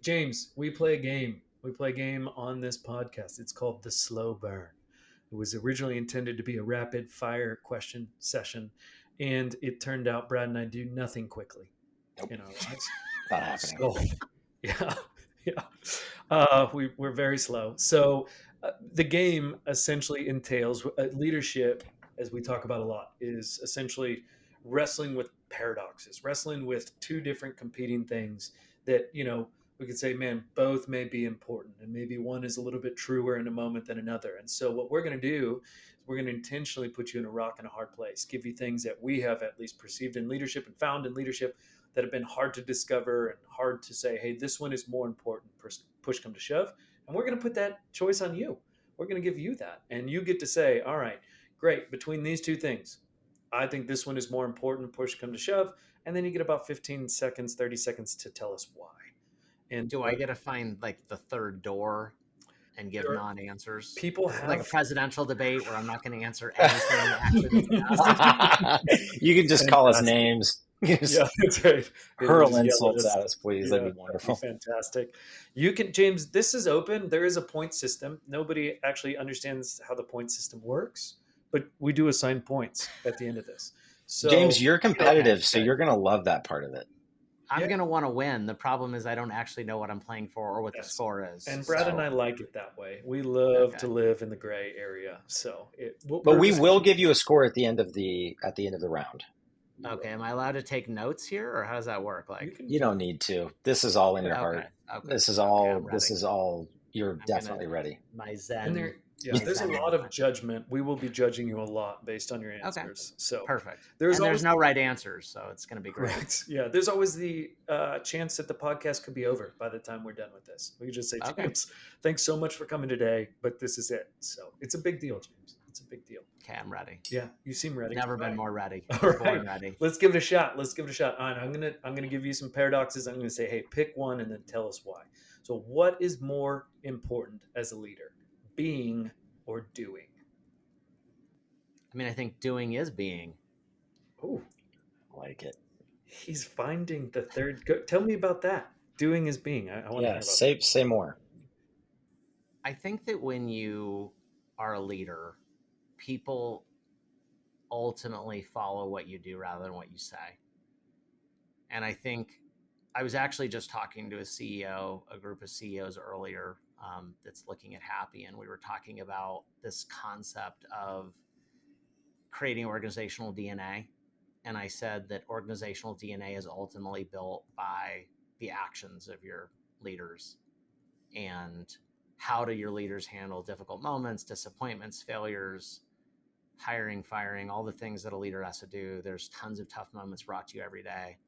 James, we play a game. We play a game on this podcast. It's called The Slow Burn. It was originally intended to be a rapid fire question session, and it turned out Brad and I do nothing quickly Nope. in our lives. Not happening. So, yeah, yeah. We're very slow. So the game essentially entails leadership, as we talk about a lot, is essentially wrestling with paradoxes, wrestling with two different competing things that, we could say, man, both may be important, and maybe one is a little bit truer in a moment than another. And so what we're going to do is we're going to intentionally put you in a rock and a hard place, give you things that we have at least perceived in leadership and found in leadership that have been hard to discover and hard to say, hey, this one is more important, push come to shove. And we're going to put that choice on you. We're going to give you that. And you get to say, all right, great, between these two things, I think this one is more important, push come to shove. And then you get about 15 seconds, 30 seconds to tell us why. And do I get to find like the third door and give non-answers? People have like a presidential debate where I'm not going to answer anything. You can just call us names. Yeah, that's right. Hurl insults at us, please. Yeah, that'd be wonderful. That'd be fantastic. You can, James, this is open. There is a point system. Nobody actually understands how the point system works, but we do assign points at the end of this. So, James, you're competitive, so you're going to love that part of it. I'm going to want to win. The problem is I don't actually know what I'm playing for or what the score is. And Brad and I like it that way. We love to live in the gray area. So, but we will give you a score at the end of the round. Okay. Am I allowed to take notes here, or how does that work? Like, you don't need to. This is all in your heart. Okay. This is all. You're definitely ready. My Zen. There's a lot of judgment. We will be judging you a lot based on your answers. Okay. So perfect. There's no right answers, so it's going to be great. Right. Yeah. There's always the chance that the podcast could be over by the time we're done with this. We could just say, James, thanks so much for coming today, but this is it. So it's a big deal, James. It's a big deal. Okay, I'm ready. Yeah, you seem ready. Never been more ready. All right. Born ready. Let's give it a shot. All right, I'm gonna give you some paradoxes. I'm gonna say, hey, pick one and then tell us why. So, what is more important as a leader, being or doing? I mean, I think doing is being. Oh, I like it. He's finding the third. Tell me about that. Doing is being. I want to hear about say more. I think that when you are a leader, people ultimately follow what you do rather than what you say. And I think I was actually just talking to a group of CEOs earlier that's looking at Happy, and we were talking about this concept of creating organizational DNA. And I said that organizational DNA is ultimately built by the actions of your leaders. And how do your leaders handle difficult moments, disappointments, failures, hiring, firing, all the things that a leader has to do. There's tons of tough moments brought to you every day.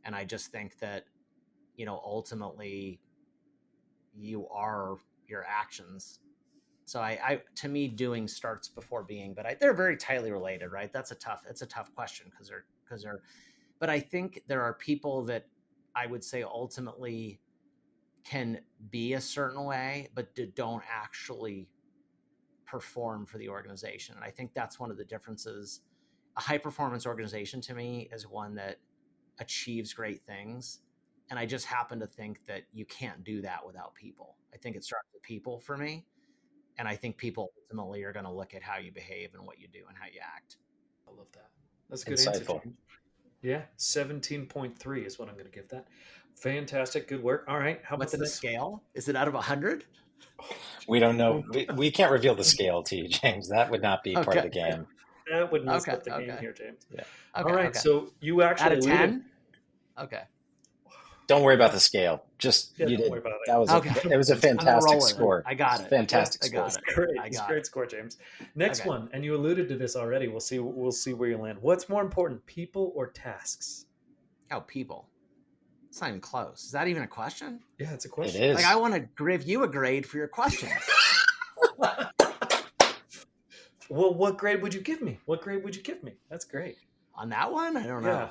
And I just think that, ultimately you are your actions. So I to me, doing starts before being, but they're very tightly related, right? It's a tough question but I think there are people that I would say ultimately can be a certain way, but don't actually perform for the organization. And I think that's one of the differences. A high performance organization to me is one that achieves great things. And I just happen to think that you can't do that without people. I think it starts with people for me. And I think people ultimately are going to look at how you behave and what you do and how you act. I love that. That's a good Insightful. answer. Yeah. 17.3 is what I'm going to give that. Fantastic. Good work. All right. What's the scale? Is it out of 100? We don't know. We can't reveal the scale to you, James. That would not be part of the game. That would mess up the game here, James. Yeah. Okay, all right. Okay. So you actually out of 10? Okay. Don't worry about the scale. Just you did. Worry about it. That was it was a fantastic score. I got it. Fantastic score. Great. Great score, James. Next one, and you alluded to this already. We'll see where you land. What's more important, people or tasks? Oh, people. It's not even close. Is that even a question? Yeah, it's a question. It is. Like, I want to give you a grade for your questions. Well, what grade would you give me? That's great. On that one? I don't know. Yeah.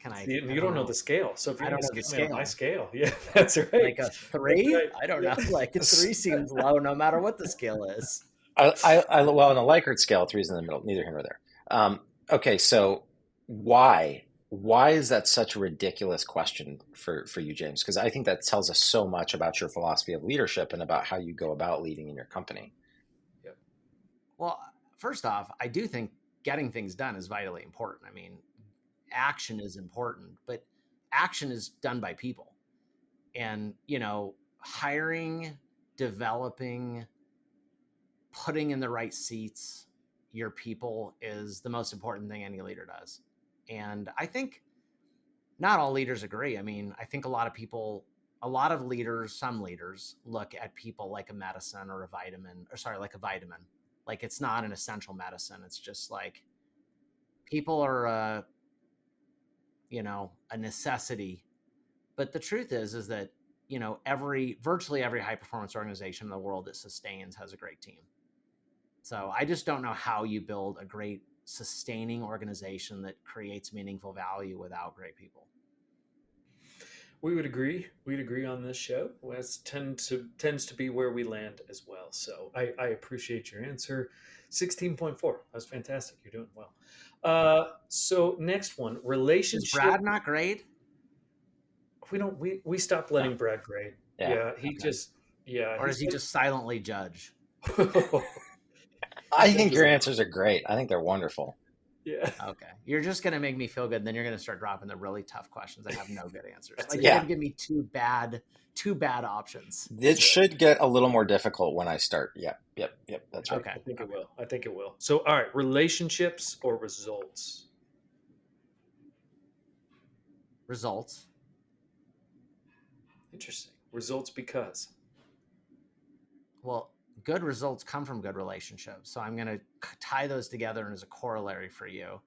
Can I? You don't know the scale. So if you're I don't know the scale. My scale. Yeah, that's right. Like a 3? Right. I don't know. Like a 3 seems low no matter what the scale is. Well, on the Likert scale, 3's in the middle. Neither here nor there. Okay, so why Why is that such a ridiculous question for you, James? Because I think that tells us so much about your philosophy of leadership and about how you go about leading in your company. Yep. Well, first off, I do think getting things done is vitally important. I mean, action is important, but action is done by people. And, hiring, developing, putting in the right seats your people is the most important thing any leader does. And I think not all leaders agree. I mean, I think a lot of leaders, some leaders look at people like a medicine or a vitamin, or sorry, like a vitamin. Like it's not an essential medicine. It's just like people are, a necessity. But the truth is that, virtually every high performance organization in the world that sustains has a great team. So I just don't know how you build a great sustaining organization that creates meaningful value without great people. We would agree. We'd agree on this show. That tends to be where we land as well. So I appreciate your answer. 16.4. That was fantastic. You're doing well. So next one, Is relationship. Brad not great? We stopped letting Brad grade. Yeah, he okay. just Or does he just silently judge? I think your answers are great. I think they're wonderful. Yeah. Okay. You're just going to make me feel good. Then you're going to start dropping the really tough questions. I have no good answers. Like Yeah. you're going to give me two bad options. It should get a little more difficult when I start. Yep. That's right. Okay. I think it will. So, all right, relationships or results? Results. Interesting. Results because. Well, good results come from good relationships. So I'm going to tie those together and as a corollary for you.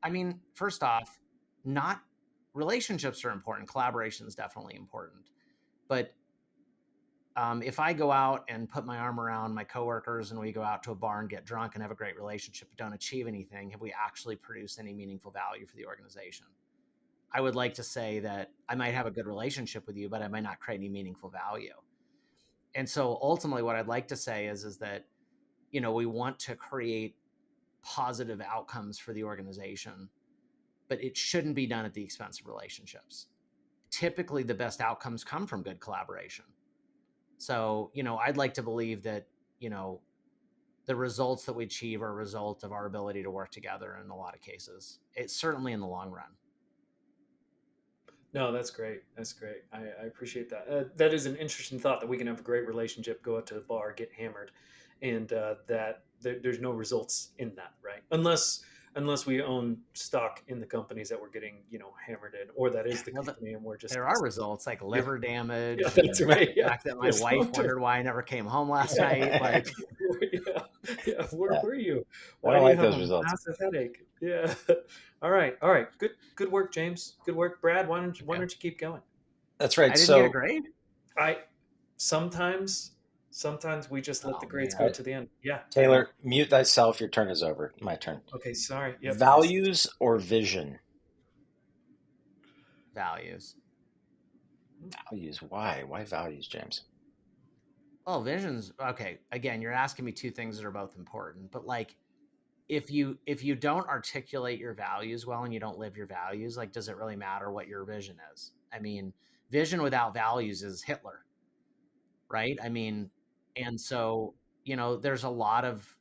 I mean, first off, not relationships are important. Collaboration is definitely important. But if I go out and put my arm around my coworkers and we go out to a bar and get drunk and have a great relationship but don't achieve anything, have we actually produced any meaningful value for the organization? I would like to say that I might have a good relationship with you, but I might not create any meaningful value. And so ultimately what I'd like to say is that, we want to create positive outcomes for the organization, but it shouldn't be done at the expense of relationships. Typically the best outcomes come from good collaboration. So, I'd like to believe that, the results that we achieve are a result of our ability to work together in a lot of cases. It's certainly in the long run. No, that's great. That's great. I appreciate that. That is an interesting thought that we can have a great relationship, go out to the bar, get hammered, and there's no results in that, right? Unless we own stock in the companies that we're getting, hammered in, or that is the company, and we're just there are results like liver damage. Yeah, that's right. The fact that my wife wondered why I never came home last night. Like, where were you? Why do you have a massive headache? Yeah. All right. Good work, James. Good work, Brad. Why don't you keep going? That's right. I didn't get a grade. Sometimes we just let the grades go to the end. Yeah. Taylor, mute thyself. Your turn is over. My turn. Okay. Sorry. Yep. Values or vision? Values. Values. Why? Why values, James? Well, vision's okay. Again, you're asking me two things that are both important, but like, if you don't articulate your values well and you don't live your values, like, does it really matter what your vision is? I mean, vision without values is Hitler, right? I mean, and so, there's a lot of,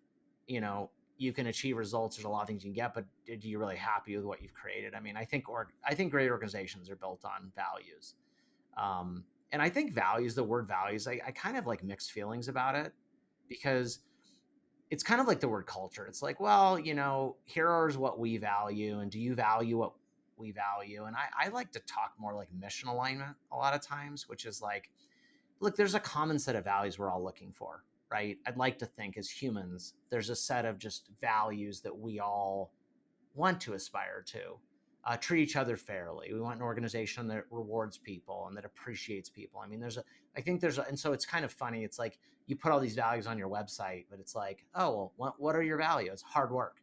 you can achieve results. There's a lot of things you can get, but are you really happy with what you've created? I mean, I think great organizations are built on values. And I think values, the word values, I kind of like mixed feelings about it, because it's kind of like the word culture. It's like, well, here's what we value. And do you value what we value? And I like to talk more like mission alignment a lot of times, which is like, look, there's a common set of values we're all looking for, right? I'd like to think as humans, there's a set of just values that we all want to aspire to. Treat each other fairly. We want an organization that rewards people and that appreciates people. I mean, and so it's kind of funny. It's like you put all these values on your website, but it's like, oh, well, what are your values? Hard work.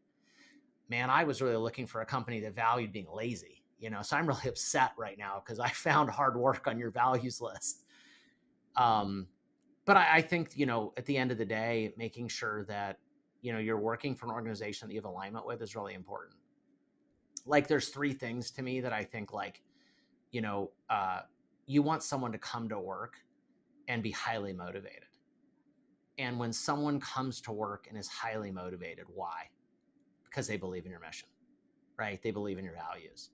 Man, I was really looking for a company that valued being lazy, so I'm really upset right now because I found hard work on your values list. But I think, at the end of the day, making sure that, you're working for an organization that you have alignment with is really important. like there's three things to me that I think like, you know, you want someone to come to work and be highly motivated. And when someone comes to work and is highly motivated, why? Because they believe in your mission, right? They believe in your values.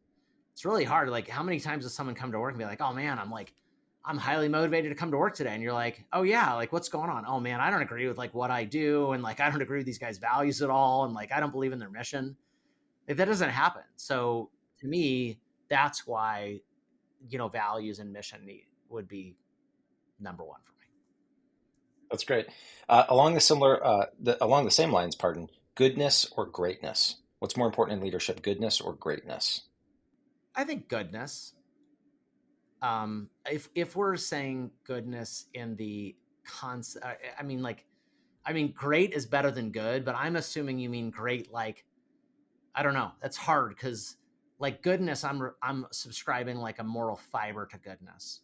It's really hard. Like, how many times does someone come to work and be like, oh man, I'm highly motivated to come to work today. And you're like, oh yeah, like what's going on? Oh man, I don't agree with like what I do. And like, I don't agree with these guys' values at all. And like, I don't believe in their mission. Like, that doesn't happen. So to me, that's why, you know, values and mission would be number one for me. That's great. Along the same lines, pardon, goodness or greatness? What's more important in leadership, goodness or greatness? I think goodness. If we're saying goodness in the concept, I mean, like, I mean, great is better than good, but I'm assuming you mean great. Like, I don't know. That's hard because, like, goodness, I'm subscribing like a moral fiber to goodness,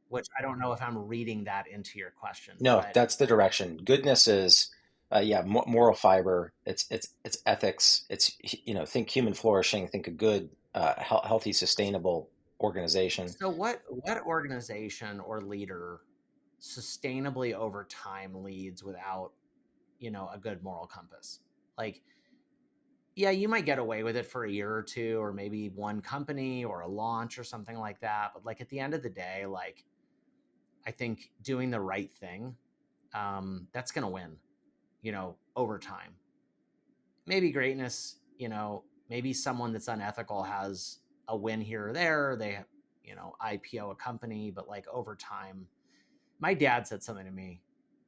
which I don't know if I'm reading that into your question, No, but that's the direction. Goodness is, yeah, moral fiber. It's ethics. It's think human flourishing. Think a good, healthy, sustainable organization. so what organization or leader sustainably over time leads without, you know, a good moral compass? Like, yeah, you might get away with it for a year or two, or maybe one company or a launch or something like that. But like at the end of the day, like I think doing the right thing, that's going to win, you know, over time. Maybe greatness, you know, maybe someone that's unethical has a win here or there. They, you know, IPO a company, but like over time, my dad said something to me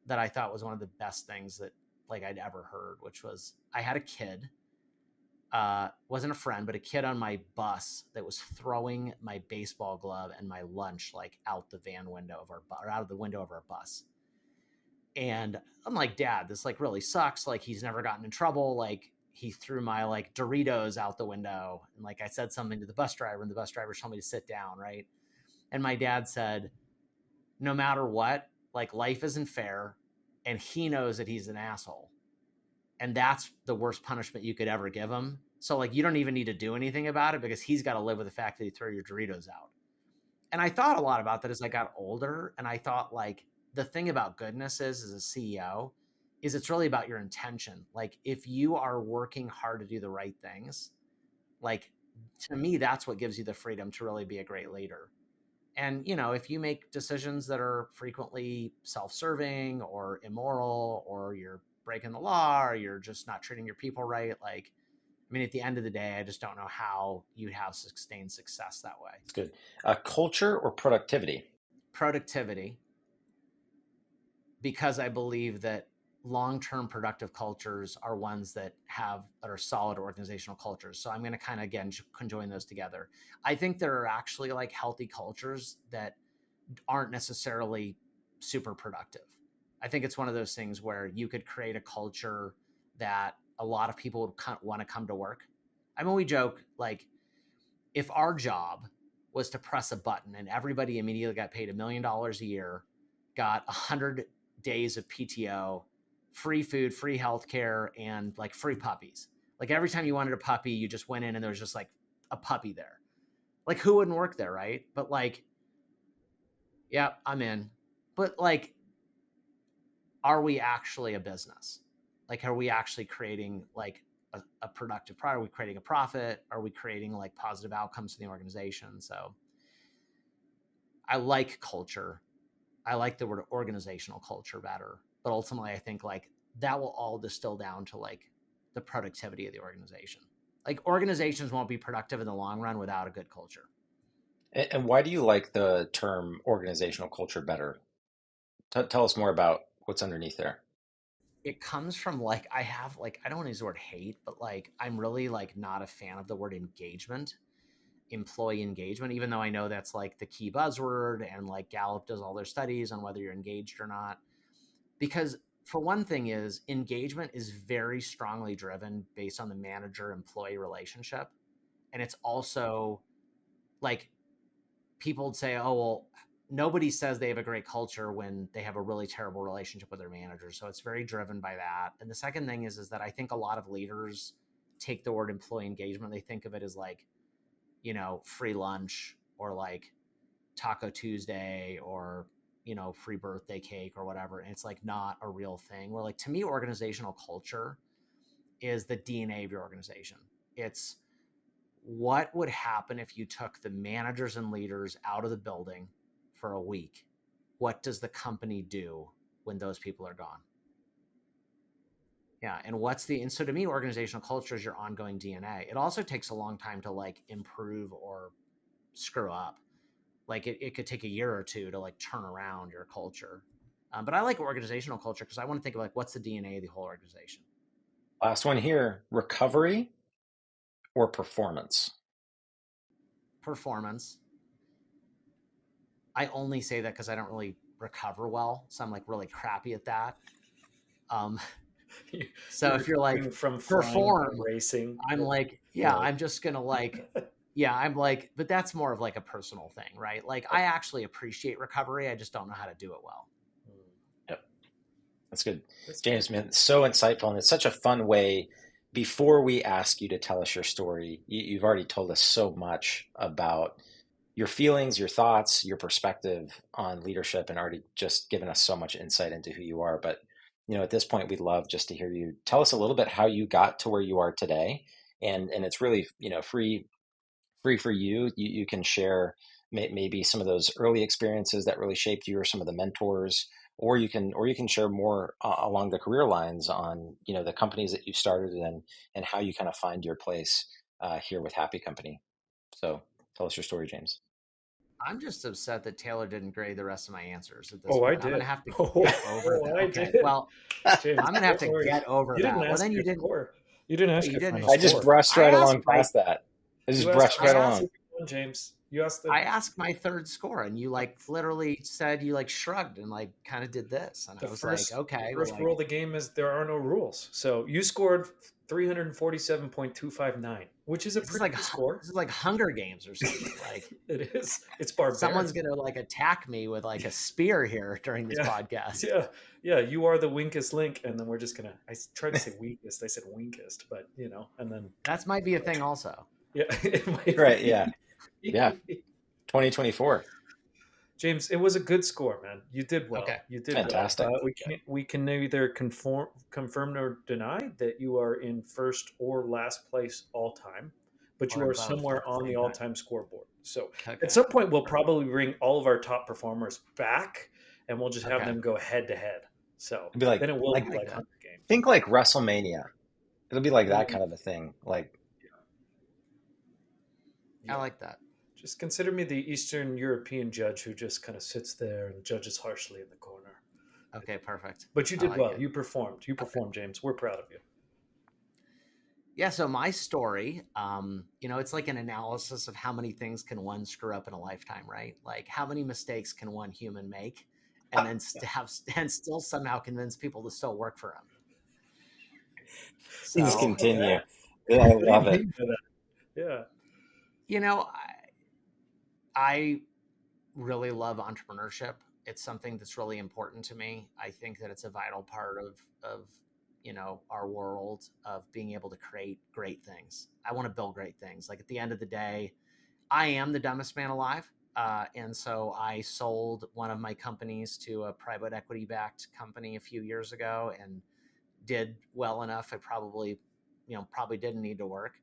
that I thought was one of the best things that like I'd ever heard, which was I had a kid, wasn't a friend, but a kid on my bus that was throwing my baseball glove and my lunch like out the van window of our or out of the window of our bus. And I'm like, Dad, this like really sucks. Like he's never gotten in trouble. Like he threw my like Doritos out the window. And like I said something to the bus driver, and the bus driver told me to sit down, right? And my dad said, no matter what, like life isn't fair. And he knows that he's an asshole. And that's the worst punishment you could ever give him. So like you don't even need to do anything about it because he's got to live with the fact that you throw your Doritos out. And I thought a lot about that as I got older. And I thought like the thing about goodness is as a CEO is it's really about your intention. Like if you are working hard to do the right things, like to me, that's what gives you the freedom to really be a great leader. And you know, if you make decisions that are frequently self-serving or immoral, or you're breaking the law, or you're just not treating your people right, like I mean, at the end of the day, I just don't know how you'd have sustained success that way. It's good. Culture or productivity? Productivity, because I believe that long-term productive cultures are ones that are solid organizational cultures. So I'm going to kind of again conjoin those together. I think there are actually like healthy cultures that aren't necessarily super productive. I think it's one of those things where you could create a culture that a lot of people would want to come to work. I mean, we joke like if our job was to press a button and everybody immediately got paid $1 million a year, got 100 days of PTO, free food, free healthcare, and like free puppies. Like every time you wanted a puppy, you just went in and there was just like a puppy there. Like who wouldn't work there, right? But like, yeah, I'm in. But like, are we actually a business? Like, are we actually creating like a productive product? Are we creating a profit? Are we creating like positive outcomes in the organization? So I like culture. I like the word organizational culture better. But ultimately, I think like that will all distill down to like the productivity of the organization. Like organizations won't be productive in the long run without a good culture. And why do you like the term organizational culture better? Tell us more about what's underneath there. It comes from like I have like I don't want to use the word hate, but like I'm really like not a fan of the word engagement, employee engagement, even though I know that's like the key buzzword and like Gallup does all their studies on whether you're engaged or not. Because for one thing is engagement is very strongly driven based on the manager employee relationship. And it's also like people would say, oh, well, nobody says they have a great culture when they have a really terrible relationship with their manager. So it's very driven by that. And the second thing is that I think a lot of leaders take the word employee engagement, they think of it as like, you know, free lunch or like Taco Tuesday or, you know, free birthday cake or whatever. And it's like not a real thing. Where like, to me, organizational culture is the DNA of your organization. It's what would happen if you took the managers and leaders out of the building for a week? What does the company do when those people are gone? Yeah. And so to me, organizational culture is your ongoing DNA. It also takes a long time to like improve or screw up. Like it could take a year or two to like turn around your culture. But I like organizational culture because I want to think of like, what's the DNA of the whole organization? Last one here, recovery or performance? Performance. I only say that because I don't really recover well. So I'm like really crappy at that. Um, so You're if you're like, from flying perform, and racing, I'm like, yeah, right. I'm just going to like, yeah, I'm like, but that's more of like a personal thing, right? Like I actually appreciate recovery. I just don't know how to do it well. Yep. That's good. That's James, good. man, so insightful. And it's such a fun way. Before we ask you to tell us your story, you've already told us so much about your feelings, your thoughts, your perspective on leadership, and already just given us so much insight into who you are. But, at this point, we'd love just to hear you tell us a little bit how you got to where you are today. And it's really, free for you. You can share maybe some of those early experiences that really shaped you, or some of the mentors, or you can share more along the career lines on the companies that you started and how you kind of find your place here with Happy Company. So tell us your story, James. I'm just upset that Taylor didn't grade the rest of my answers at this Oh, I point. I'm going did. to have to Oh, get over that. I Okay. did. Well, James, I'm going to have don't to worry. get over You didn't that. Well, ask then you your didn't, score. You didn't but ask you your didn't. final I just score. brushed I right asked along my, past that. I just You asked brushed I right asked, along. everyone, James. You asked I asked my third score and you like literally said, you like shrugged and like kind of did this. And the I was like, the okay, well, first rule like, of the game is there are no rules. So you scored 347.259, which is a this is pretty like, good score. this is like Hunger Games or something. Like It is. It's someone's barbaric. going to like attack me with like a spear here during this Yeah. podcast. Yeah. Yeah. You are the weakest link. And then we're just going to, I tried to say weakest. I said weakest, but and then, That might be a thing also. yeah, it might Right. Yeah. Yeah. be. 2024. James, it was a good score, man. You did well. Okay. You did well. Fantastic. We can neither confirm nor deny that you are in first or last place all time, but you Or are both at somewhere the on the same all time. time scoreboard. So at Okay. some point, we'll probably bring all of our top performers back, and we'll just have Okay. them go head to head. So It'd be like then it will like be Like like that. Hunger Games. think like WrestleMania. It'll be like that Mm, kind of a thing. Like I yeah. like that. Just consider me the Eastern European judge who just kind of sits there and judges harshly in the corner. Okay, perfect. But you I did like well. it. You performed. You performed, James. We're proud of you. Yeah, so my story, it's like an analysis of how many things can one screw up in a lifetime, right? Like how many mistakes can one human make and then and still somehow convince people to still work for him. please I So, love continue. that. I What do you love it. mean by that? Yeah. you know, I really love entrepreneurship. It's something that's really important to me. I think that it's a vital part of our world of being able to create great things. I want to build great things. Like at the end of the day, I am the dumbest man alive. And so I sold one of my companies to a private equity backed company a few years ago and did well enough. I probably didn't need to work.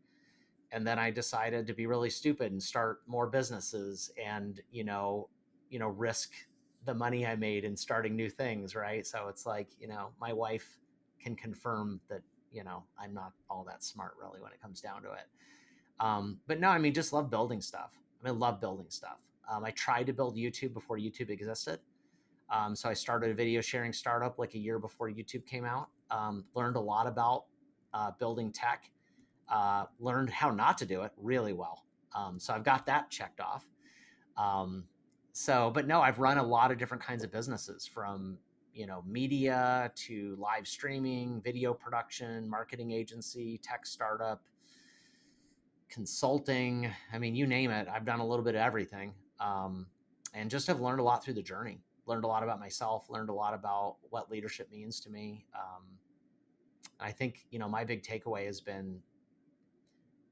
And then I decided to be really stupid and start more businesses and, risk the money I made in starting new things. Right. So it's like, my wife can confirm that, I'm not all that smart really when it comes down to it. But no, I mean, just love building stuff. Love building stuff. I tried to build YouTube before YouTube existed. So I started a video sharing startup like a year before YouTube came out. Learned a lot about building tech. Learned how not to do it really well. So I've got that checked off. But no, I've run a lot of different kinds of businesses from media to live streaming, video production, marketing agency, tech startup, consulting. You name it. I've done a little bit of everything, and just have learned a lot through the journey. Learned a lot about myself. Learned a lot about what leadership means to me. I think my big takeaway has been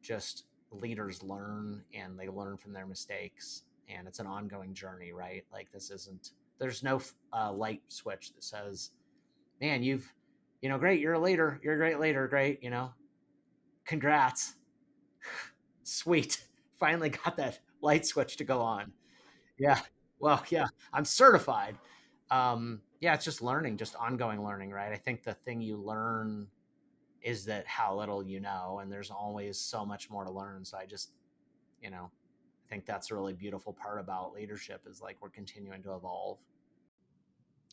just leaders learn and they learn from their mistakes, and it's an ongoing journey, right? Like there's no light switch that says, man, great, you're a leader, you're a great leader, great, congrats, sweet, finally got that light switch to go on. Yeah. Well, yeah, I'm certified. Yeah, it's just learning, just ongoing learning, right? I think the thing you learn is that how little you know, and there's always so much more to learn. So I think that's a really beautiful part about leadership is like we're continuing to evolve.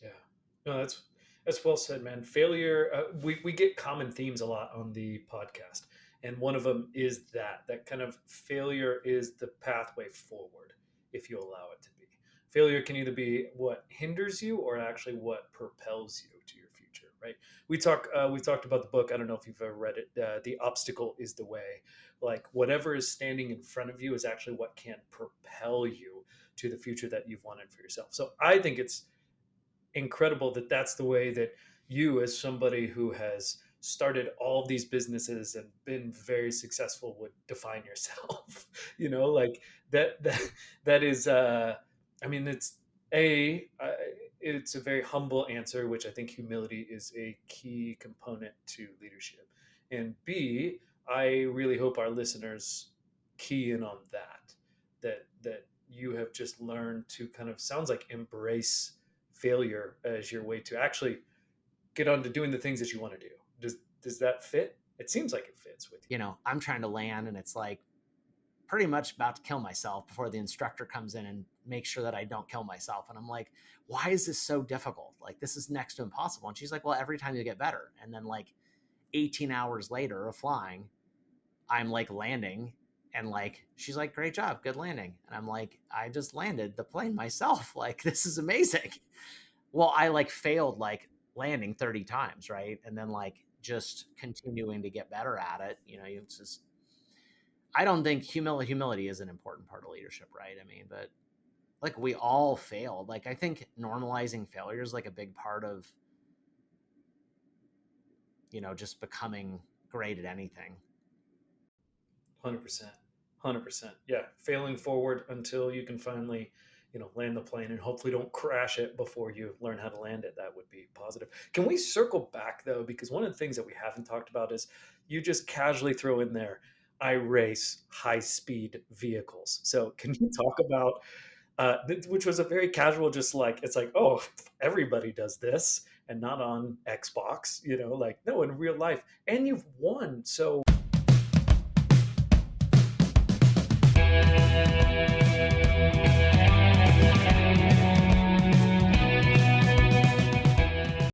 Yeah. No, that's well said, man. Failure. We get common themes a lot on the podcast, and one of them is that kind of failure is the pathway forward if you allow it to be. Failure can either be what hinders you or actually what propels you to your future, right? We talked about the book. I don't know if you've ever read it. The obstacle is the way. Like whatever is standing in front of you is actually what can propel you to the future that you've wanted for yourself. So I think it's incredible that that's the way that you, as somebody who has started all these businesses and been very successful, would define yourself. Like that is I mean, it's a very humble answer, which I think humility is a key component to leadership. And B, I really hope our listeners key in on that you have just learned to kind of, sounds like, embrace failure as your way to actually get on to doing the things that you want to do. Does that fit? It seems like it fits with you. I'm trying to land, and it's like pretty much about to kill myself before the instructor comes in and makes sure that I don't kill myself. And I'm like, why is this so difficult? Like, this is next to impossible. And she's like, well, every time you get better. And then like 18 hours later of flying, I'm like landing, and like she's like, great job, good landing. And I'm like, I just landed the plane myself. Like, this is amazing. Well, I like failed like landing 30 times, right? And then like just continuing to get better at it. It's just, I don't think humility is an important part of leadership, right? I mean, but like we all failed. Like I think normalizing failure is like a big part of just becoming great at anything. 100%. 100%. Yeah, failing forward until you can finally land the plane, and hopefully don't crash it before you learn how to land it. That would be positive. Can we circle back though, because one of the things that we haven't talked about is you just casually throw in there, I race high speed vehicles. So can you talk about which was a very casual, just like, it's like, oh, everybody does this, and not on Xbox, like, no, in real life, and you've won. So